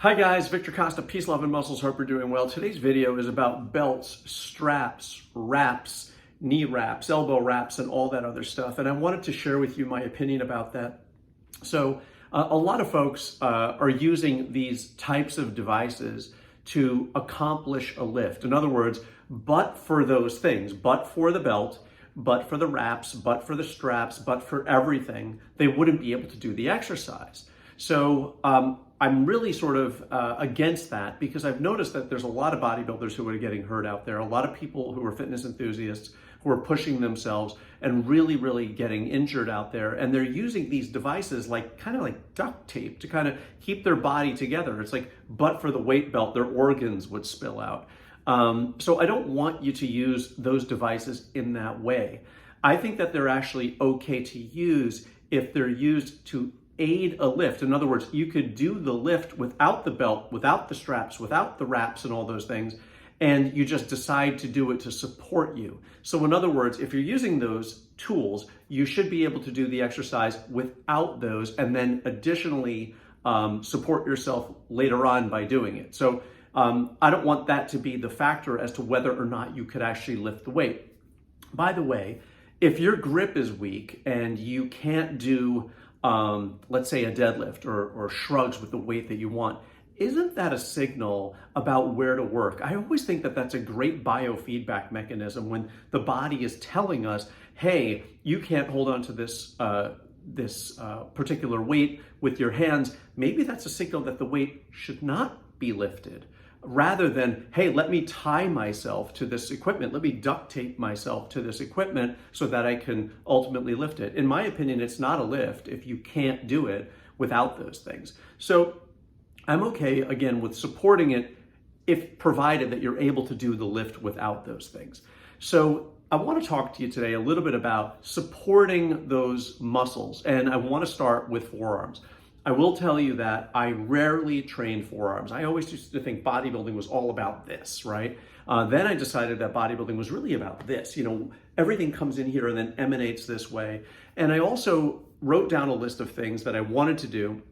Hi guys, Victor Costa, Peace, Love, and Muscles. Hope you're doing well. Today's video is about belts, straps, wraps, knee wraps, elbow wraps, and all that other stuff. And I wanted to share with you my opinion about that. So a lot of folks are using these types of devices to accomplish a lift. In other words, but for those things, but for the belt, but for the wraps, but for the straps, but for everything, they wouldn't be able to do the exercise. So I'm really sort of against that, because I've noticed that there's a lot of bodybuilders who are getting hurt out there, a lot of people who are fitness enthusiasts who are pushing themselves and really getting injured out there. And they're using these devices kind of like duct tape to kind of keep their body together. It's like, but for the weight belt, their organs would spill out. So I don't want you to use those devices in that way. I think that they're actually okay to use if they're used to aid a lift. In other words, you could do the lift without the belt, without the straps, without the wraps and all those things, and you just decide to do it to support you. So in other words, if you're using those tools, you should be able to do the exercise without those, and then additionally support yourself later on by doing it. So I don't want that to be the factor as to whether or not you could actually lift the weight. By the way, if your grip is weak and you can't do let's say a deadlift or shrugs with the weight that you want, isn't that a signal about where to work? I always think that that's a great biofeedback mechanism when the body is telling us, hey, you can't hold on to this particular weight with your hands. Maybe that's a signal that the weight should not be lifted, rather than, hey, let me tie myself to this equipment. Let me duct tape myself to this equipment so that I can ultimately lift it. In my opinion, it's not a lift if you can't do it without those things. So I'm okay, again, with supporting it if provided that you're able to do the lift without those things. So I want to talk to you today a little bit about supporting those muscles, and I want to start with forearms. I will tell you that I rarely train forearms. I always used to think bodybuilding was all about this, right? Then I decided that bodybuilding was really about this. You know, everything comes in here and then emanates this way. And I also wrote down a list of things that I wanted to do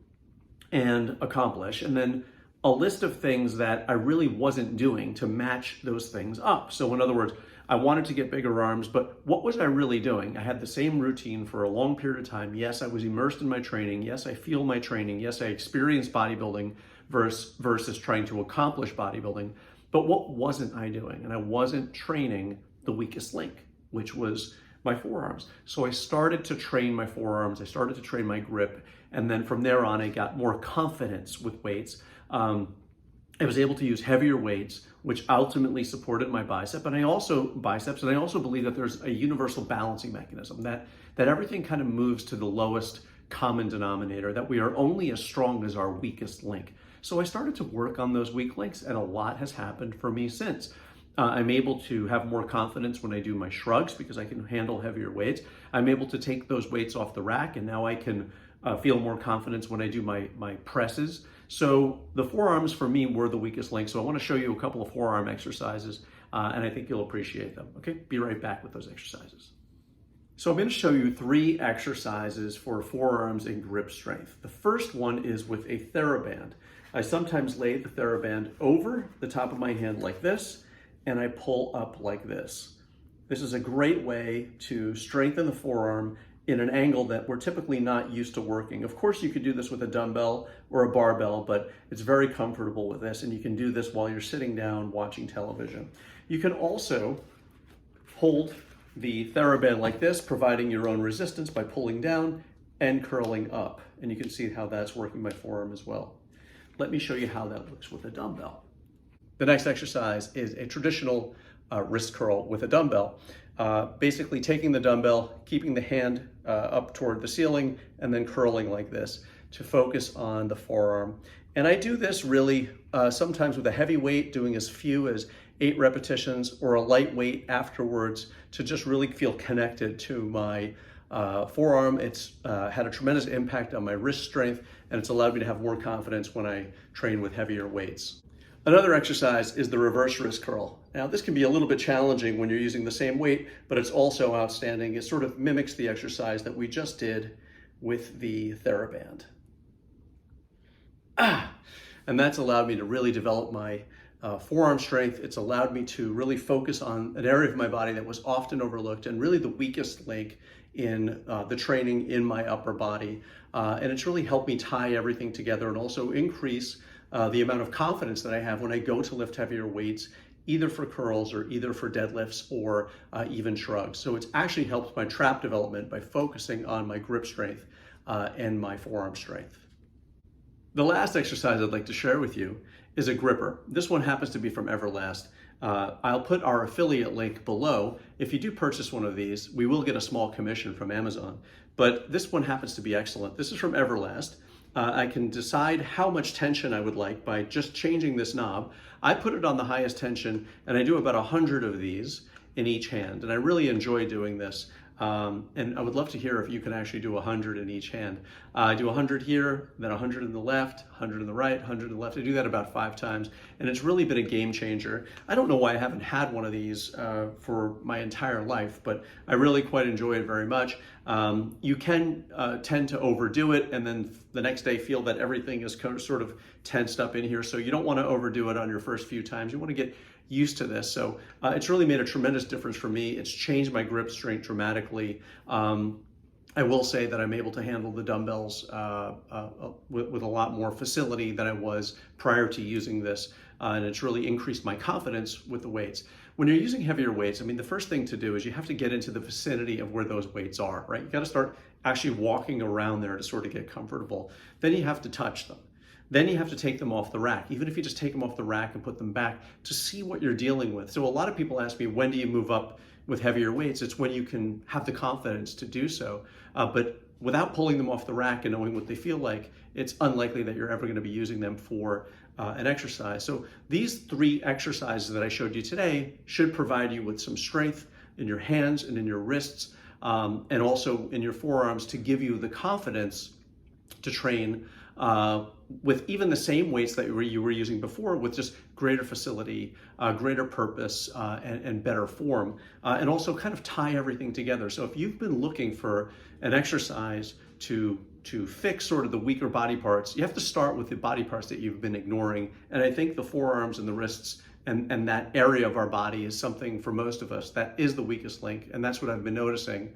and accomplish, and then a list of things that I really wasn't doing to match those things up. So in other words, I wanted to get bigger arms, but what was I really doing? I had the same routine for a long period of time. Yes, I was immersed in my training. Yes, I feel my training. Yes, I experienced bodybuilding versus trying to accomplish bodybuilding. But what wasn't I doing? And I wasn't training the weakest link, which was my forearms. So I started to train my forearms. I started to train my grip. And then from there on, I got more confidence with weights. I was able to use heavier weights, which ultimately supported my biceps, and I also believe that there's a universal balancing mechanism, that everything kind of moves to the lowest common denominator, that we are only as strong as our weakest link. So I started to work on those weak links, and a lot has happened for me since. I'm able to have more confidence when I do my shrugs because I can handle heavier weights. I'm able to take those weights off the rack, and now I can feel more confidence when I do my presses. So the forearms for me were the weakest link. So I want to show you a couple of forearm exercises, and I think you'll appreciate them. Okay, be right back with those exercises. So I'm going to show you 3 exercises for forearms and grip strength. The first one is with a TheraBand. I sometimes lay the TheraBand over the top of my hand like this, and I pull up like this. This is a great way to strengthen the forearm in an angle that we're typically not used to working. Of course, you could do this with a dumbbell or a barbell, but it's very comfortable with this, and you can do this while you're sitting down watching television. You can also hold the TheraBand like this, providing your own resistance by pulling down and curling up. And you can see how that's working my forearm as well. Let me show you how that looks with a dumbbell. The next exercise is a traditional wrist curl with a dumbbell. Basically taking the dumbbell, keeping the hand up toward the ceiling, and then curling like this to focus on the forearm. And I do this really sometimes with a heavy weight, doing as few as 8 repetitions, or a light weight afterwards to just really feel connected to my forearm. It's had a tremendous impact on my wrist strength, and it's allowed me to have more confidence when I train with heavier weights. Another exercise is the reverse wrist curl. Now, this can be a little bit challenging when you're using the same weight, but it's also outstanding. It sort of mimics the exercise that we just did with the TheraBand. And that's allowed me to really develop my forearm strength. It's allowed me to really focus on an area of my body that was often overlooked and really the weakest link in the training in my upper body. And it's really helped me tie everything together and also increase the amount of confidence that I have when I go to lift heavier weights, either for curls or either for deadlifts or even shrugs. So it's actually helped my trap development by focusing on my grip strength and my forearm strength. The last exercise I'd like to share with you is a gripper. This one happens to be from Everlast. I'll put our affiliate link below. If you do purchase one of these, we will get a small commission from Amazon, but this one happens to be excellent. This is from Everlast. I can decide how much tension I would like by just changing this knob. I put it on the highest tension and I do about 100 of these in each hand, and I really enjoy doing this. And I would love to hear if you can actually do 100 in each hand. I do 100 here, then 100 in the left, 100 in the right, 100 in the left. I do that about 5 times, and it's really been a game changer. I don't know why I haven't had one of these for my entire life, but I really quite enjoy it very much. You can tend to overdo it, and then the next day feel that everything is sort of tensed up in here, so you don't want to overdo it on your first few times. You want to get used to this. So it's really made a tremendous difference for me. It's changed my grip strength dramatically. I will say that I'm able to handle the dumbbells with a lot more facility than I was prior to using this. And it's really increased my confidence with the weights. When you're using heavier weights, I mean, the first thing to do is you have to get into the vicinity of where those weights are, right? You got to start actually walking around there to sort of get comfortable. Then you have to touch them. Then you have to take them off the rack, even if you just take them off the rack and put them back to see what you're dealing with. So a lot of people ask me, when do you move up with heavier weights? It's when you can have the confidence to do so. But without pulling them off the rack and knowing what they feel like, it's unlikely that you're ever going to be using them for an exercise. So these 3 exercises that I showed you today should provide you with some strength in your hands and in your wrists, and also in your forearms to give you the confidence to train with even the same weights that you were using before, with just greater facility, greater purpose, and better form, and also kind of tie everything together. So if you've been looking for an exercise to fix sort of the weaker body parts, you have to start with the body parts that you've been ignoring. And I think the forearms and the wrists and that area of our body is something for most of us that is the weakest link. And that's what I've been noticing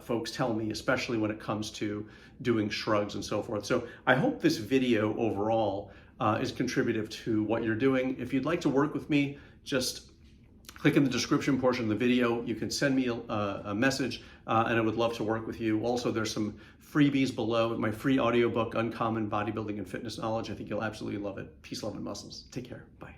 folks tell me, especially when it comes to doing shrugs and so forth. So I hope this video overall is contributive to what you're doing. If you'd like to work with me, just click in the description portion of the video. You can send me a message, and I would love to work with you. Also, there's some freebies below. My free audiobook, Uncommon Bodybuilding and Fitness Knowledge. I think you'll absolutely love it. Peace, love, and muscles. Take care. Bye.